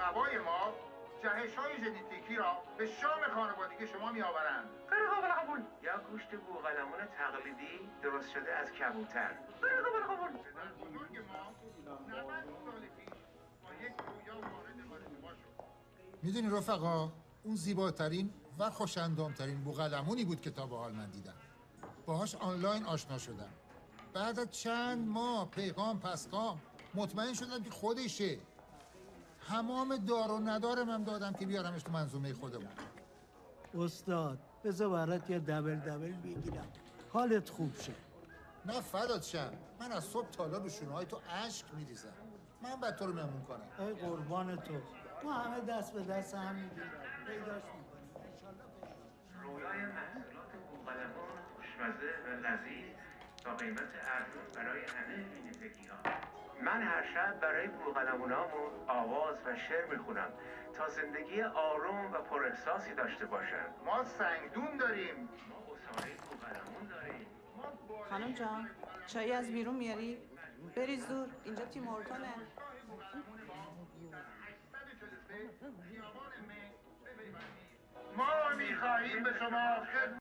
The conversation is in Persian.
رقبای ما جهش‌های ژنتیکی را به شام خانوادگی شما می‌آورند. غیر قابل قبول. یا گوشت بوقلمون تقلیدی درست شده از کبوتر. غیر قابل قبول. پدر بزرگ ما 90 سال پیش با یک رویا وارد ماجرا شد. میدونی رفقا، اون زیباترین و خوش‌اندام‌ترین بوقلمونی بود که تا به حال من دیدم. باهاش آنلاین آشنا شدم. بعد از چند ماه پیغام پسگام مطمئن شدم که خودشه. همام دار و ندارم هم دادم که بیارمش تو منظومه خودمون. استاد بذار برات یه دبل بگیرم حالت خوب شه. نه فدات شم، من از صبح تا حالا رو شونه‌های تو اشک میریزم. من بعد تو رو مهمون کنم. ای قربان تو، ما همه دست به دست هم میدیم، پیداش میکنیم انشالله پیدا. رویای محصولات بوقلمون خوشمزه و لذیذ تا قیمت ارزون برای همه بینندگی‌ها. من هر شب برای بوقلمونامون آواز و شعر میخونم تا زندگی آروم و پر احساسی داشته باشن. ما سنگدون داریم. ما اساره بوقلمون داریم. خانم جان چایی از بیرون میاری؟ بریز دور، اینجا تیم هورتونه. ما می‌خواهیم به شما خدمت